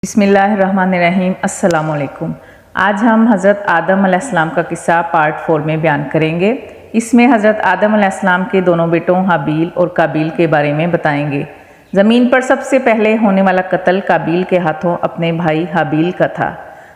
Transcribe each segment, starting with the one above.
بسم اللہ الرحمن الرحیم۔ السلام علیکم۔ آج ہم حضرت آدم علیہ السلام کا قصہ پارٹ 4 میں بیان کریں گے۔ اس میں حضرت آدم علیہ السلام کے دونوں بیٹوں حابیل اور قابیل کے بارے میں بتائیں گے۔ زمین پر سب سے پہلے ہونے والا قتل قابیل کے ہاتھوں اپنے بھائی حابیل کا تھا۔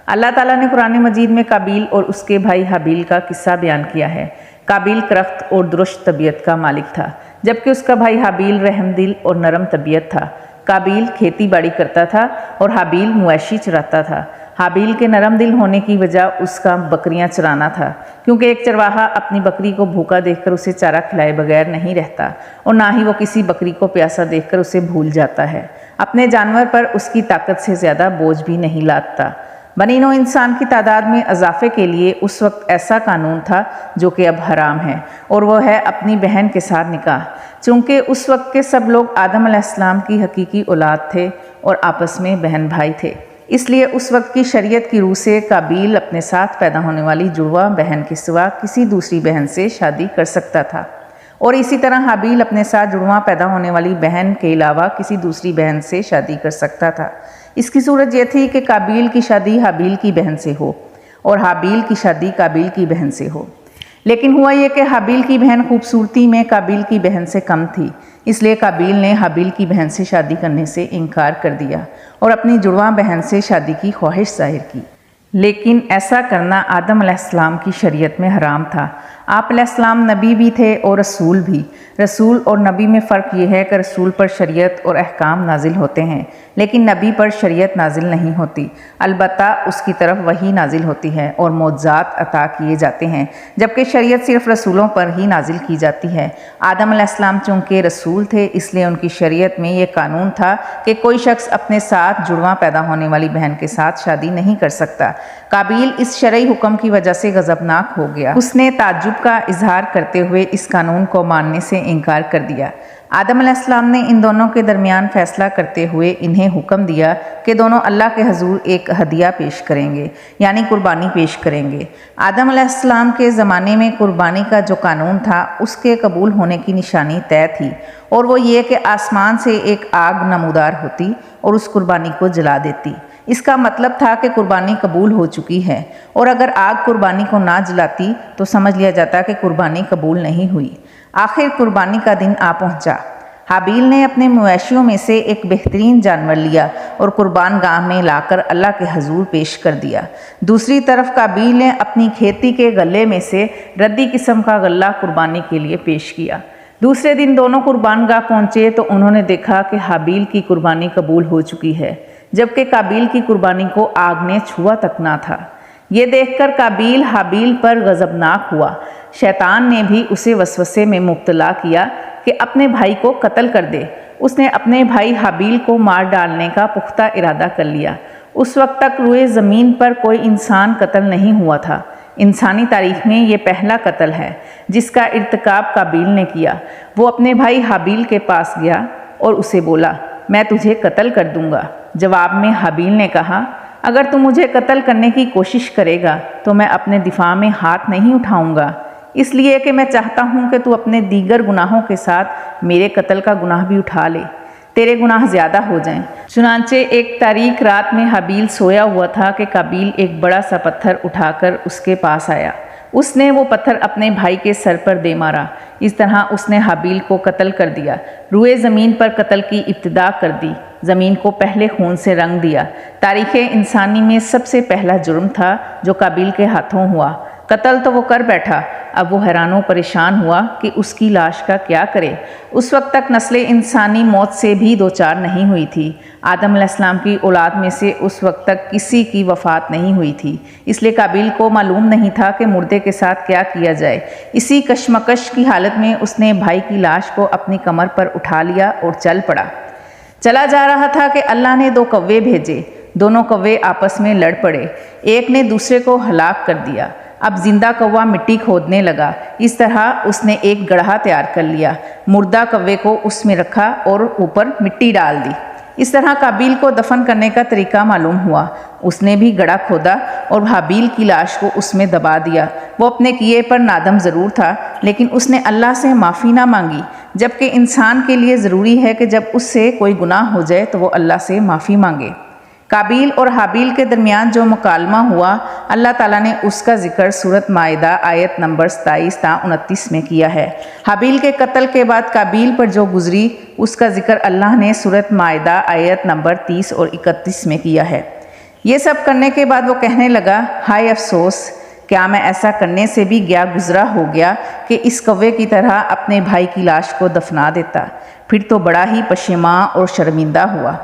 اللہ تعالیٰ نے قرآن مجید میں قابیل اور اس کے بھائی حابیل کا قصہ بیان کیا ہے۔ قابیل کرخت اور درشت طبیعت کا مالک تھا، جبکہ اس کا بھائی حابیل رحم دل اور نرم طبیعت تھا۔ قابیل کھیتی باڑی کرتا تھا اور حابیل مویشی چراتا تھا۔ حابیل کے نرم دل ہونے کی وجہ اس کا بکریاں چرانا تھا، کیونکہ ایک چرواہا اپنی بکری کو بھوکا دیکھ کر اسے چارہ کھلائے بغیر نہیں رہتا، اور نہ ہی وہ کسی بکری کو پیاسا دیکھ کر اسے بھول جاتا ہے۔ اپنے جانور پر اس کی طاقت سے زیادہ بوجھ بھی نہیں لادتا۔ بنی نوع انسان کی تعداد میں اضافے کے لیے اس وقت ایسا قانون تھا جو کہ اب حرام ہے، اور وہ ہے اپنی بہن کے ساتھ نکاح۔ چونکہ اس وقت کے سب لوگ آدم علیہ السلام کی حقیقی اولاد تھے اور آپس میں بہن بھائی تھے، اس لیے اس وقت کی شریعت کی روح سے قابیل اپنے ساتھ پیدا ہونے والی جڑواں بہن کے سوا کسی دوسری بہن سے شادی کر سکتا تھا، اور اسی طرح حابیل اپنے ساتھ جڑواں پیدا ہونے والی بہن کے علاوہ کسی دوسری بہن سے شادی کر سکتا تھا۔ اس کی صورت یہ تھی کہ قابیل کی شادی حابیل کی بہن سے ہو اور حابیل کی شادی قابیل کی بہن سے ہو۔ لیکن ہوا یہ کہ حابیل کی بہن خوبصورتی میں قابیل کی بہن سے کم تھی، اس لیے قابیل نے حابیل کی بہن سے شادی کرنے سے انکار کر دیا اور اپنی جڑواں بہن سے شادی کی خواہش ظاہر کی۔ لیکن ایسا کرنا آدم علیہ السلام کی شریعت میں حرام تھا۔ آپ علیہ السلام نبی بھی تھے اور رسول بھی۔ رسول اور نبی میں فرق یہ ہے کہ رسول پر شریعت اور احکام نازل ہوتے ہیں، لیکن نبی پر شریعت نازل نہیں ہوتی، البتہ اس کی طرف وحی نازل ہوتی ہے اور معجزات عطا کیے جاتے ہیں، جبکہ شریعت صرف رسولوں پر ہی نازل کی جاتی ہے۔ آدم علیہ السلام چونکہ رسول تھے، اس لیے ان کی شریعت میں یہ قانون تھا کہ کوئی شخص اپنے ساتھ جڑواں پیدا ہونے والی بہن کے ساتھ شادی نہیں کر سکتا۔ قابیل اس شرعی حکم کی وجہ سے غضبناک ہو گیا۔ اس نے تعجب کا اظہار کرتے ہوئے اس قانون کو ماننے سے انکار کر دیا۔ آدم علیہ السلام نے ان دونوں کے درمیان فیصلہ کرتے ہوئے انہیں حکم دیا کہ دونوں اللہ کے حضور ایک ہدیہ پیش کریں گے، یعنی قربانی پیش کریں گے۔ آدم علیہ السلام کے زمانے میں قربانی کا جو قانون تھا اس کے قبول ہونے کی نشانی طے تھی، اور وہ یہ کہ آسمان سے ایک آگ نمودار ہوتی اور اس قربانی کو جلا دیتی۔ اس کا مطلب تھا کہ قربانی قبول ہو چکی ہے، اور اگر آگ قربانی کو نہ جلاتی تو سمجھ لیا جاتا کہ قربانی قبول نہیں ہوئی۔ آخر قربانی کا دن آ پہنچا۔ حابیل نے اپنے مویشیوں میں سے ایک بہترین جانور لیا اور قربان گاہ میں لا کر اللہ کے حضور پیش کر دیا۔ دوسری طرف قابیل نے اپنی کھیتی کے غلے میں سے ردی قسم کا غلہ قربانی کے لیے پیش کیا۔ دوسرے دن دونوں قربان گاہ پہنچے تو انہوں نے دیکھا کہ حابیل کی قربانی قبول ہو چکی ہے، جبکہ قابیل کی قربانی کو آگ نے چھوا تک نہ تھا۔ یہ دیکھ کر قابیل حابیل پر غضبناک ہوا۔ شیطان نے بھی اسے وسوسے میں مبتلا کیا کہ اپنے بھائی کو قتل کر دے۔ اس نے اپنے بھائی حابیل کو مار ڈالنے کا پختہ ارادہ کر لیا۔ اس وقت تک روئے زمین پر کوئی انسان قتل نہیں ہوا تھا۔ انسانی تاریخ میں یہ پہلا قتل ہے جس کا ارتکاب قابیل نے کیا۔ وہ اپنے بھائی حابیل کے پاس گیا اور اسے بولا، میں تجھے قتل کر دوں گا۔ جواب میں حابیل نے کہا، اگر تم مجھے قتل کرنے کی کوشش کرے گا تو میں اپنے دفاع میں ہاتھ نہیں اٹھاؤں گا، اس لیے کہ میں چاہتا ہوں کہ تو اپنے دیگر گناہوں کے ساتھ میرے قتل کا گناہ بھی اٹھا لے، تیرے گناہ زیادہ ہو جائیں۔ چنانچہ ایک تاریک رات میں حابیل سویا ہوا تھا کہ قابیل ایک بڑا سا پتھر اٹھا کر اس کے پاس آیا۔ اس نے وہ پتھر اپنے بھائی کے سر پر دے مارا۔ اس طرح اس نے حابیل کو قتل کر دیا۔ روئے زمین پر قتل کی ابتدا کر دی، زمین کو پہلے خون سے رنگ دیا۔ تاریخ انسانی میں سب سے پہلا جرم تھا جو قابیل کے ہاتھوں ہوا۔ قتل تو وہ کر بیٹھا، اب وہ حیران و پریشان ہوا کہ اس کی لاش کا کیا کرے۔ اس وقت تک نسل انسانی موت سے بھی دوچار نہیں ہوئی تھی۔ آدم علیہ السلام کی اولاد میں سے اس وقت تک کسی کی وفات نہیں ہوئی تھی، اس لیے قابیل کو معلوم نہیں تھا کہ مردے کے ساتھ کیا کیا جائے۔ اسی کشمکش کی حالت میں اس نے بھائی کی لاش کو اپنی کمر پر اٹھا لیا اور چل پڑا۔ چلا جا رہا تھا کہ اللہ نے 2 کوے بھیجے۔ دونوں کوے آپس میں لڑ پڑے، ایک نے دوسرے کو ہلاک کر دیا۔ اب زندہ کوا مٹی کھودنے لگا۔ اس طرح اس نے ایک گڑھا تیار کر لیا، مردہ کوے کو اس میں رکھا اور اوپر مٹی ڈال دی۔ اس طرح قابیل کو دفن کرنے کا طریقہ معلوم ہوا۔ اس نے بھی گڑھا کھودا اور حابیل کی لاش کو اس میں دبا دیا۔ وہ اپنے کیے پر نادم ضرور تھا، لیکن اس نے اللہ سے معافی نہ مانگی، جبکہ انسان کے لیے ضروری ہے کہ جب اس سے کوئی گناہ ہو جائے تو وہ اللہ سے معافی مانگے۔ قابیل اور حابیل کے درمیان جو مکالمہ ہوا، اللہ تعالیٰ نے اس کا ذکر سورۃ مائدہ آیت نمبر 27 تا 29 میں کیا ہے۔ حابیل کے قتل کے بعد قابیل پر جو گزری اس کا ذکر اللہ نے سورۃ مائدہ آیت نمبر 30 اور 31 میں کیا ہے۔ یہ سب کرنے کے بعد وہ کہنے لگا، ہائے افسوس، کیا میں ایسا کرنے سے بھی گیا گزرا ہو گیا کہ اس کوے کی طرح اپنے بھائی کی لاش کو دفنا دیتا، پھر تو بڑا ہی پشیماں اور شرمندہ ہوا۔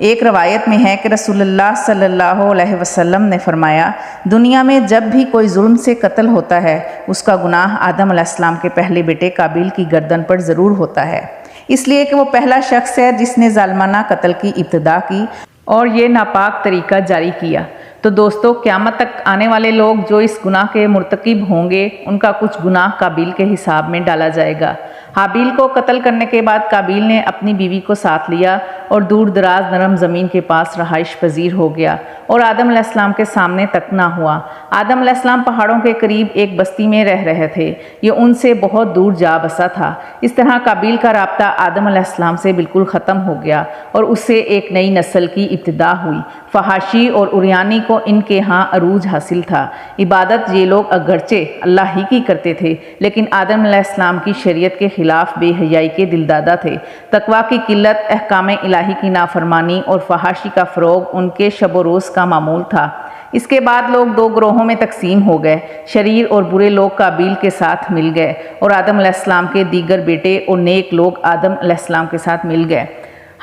ایک روایت میں ہے کہ رسول اللہ صلی اللہ علیہ وسلم نے فرمایا، دنیا میں جب بھی کوئی ظلم سے قتل ہوتا ہے اس کا گناہ آدم علیہ السلام کے پہلے بیٹے قابیل کی گردن پر ضرور ہوتا ہے، اس لیے کہ وہ پہلا شخص ہے جس نے ظالمانہ قتل کی ابتدا کی اور یہ ناپاک طریقہ جاری کیا۔ تو دوستو، قیامت تک آنے والے لوگ جو اس گناہ کے مرتکب ہوں گے ان کا کچھ گناہ قابیل کے حساب میں ڈالا جائے گا۔ حابیل کو قتل کرنے کے بعد قابیل نے اپنی بیوی کو ساتھ لیا اور دور دراز نرم زمین کے پاس رہائش پذیر ہو گیا اور آدم علیہ السلام کے سامنے تک نہ ہوا۔ آدم علیہ السلام پہاڑوں کے قریب ایک بستی میں رہ رہے تھے، یہ ان سے بہت دور جا بسا تھا۔ اس طرح قابیل کا رابطہ آدم علیہ السلام سے بالکل ختم ہو گیا اور اس سے ایک نئی نسل کی ابتدا ہوئی۔ فحاشی اور عریانی کو ان کے ہاں عروج حاصل تھا۔ عبادت یہ لوگ اگرچہ اللہ ہی کی کرتے تھے لیکن آدم علیہ السلام کی شریعت کے خلاف بے حیائی کے دلدادہ تھے۔ تقویٰ کی قلت، احکام الہی کی نافرمانی اور فحاشی کا فروغ ان کے شب و روز کا معمول تھا۔ اس کے بعد لوگ دو گروہوں میں تقسیم ہو گئے، شریر اور برے لوگ قابیل کے ساتھ مل گئے اور آدم علیہ السلام کے دیگر بیٹے اور نیک لوگ آدم علیہ السلام کے ساتھ مل گئے۔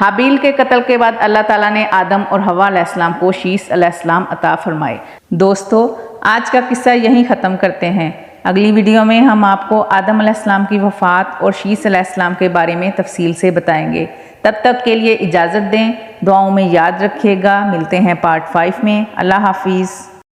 حابیل کے قتل کے بعد اللہ تعالیٰ نے آدم اور حوا علیہ السلام کو شیث علیہ السلام عطا فرمائے۔ دوستو، آج کا قصہ یہیں ختم کرتے ہیں۔ اگلی ویڈیو میں ہم آپ کو آدم علیہ السلام کی وفات اور شیث علیہ السلام کے بارے میں تفصیل سے بتائیں گے۔ تب تک کے لیے اجازت دیں، دعاؤں میں یاد رکھیے گا۔ ملتے ہیں پارٹ 5 میں۔ اللہ حافظ۔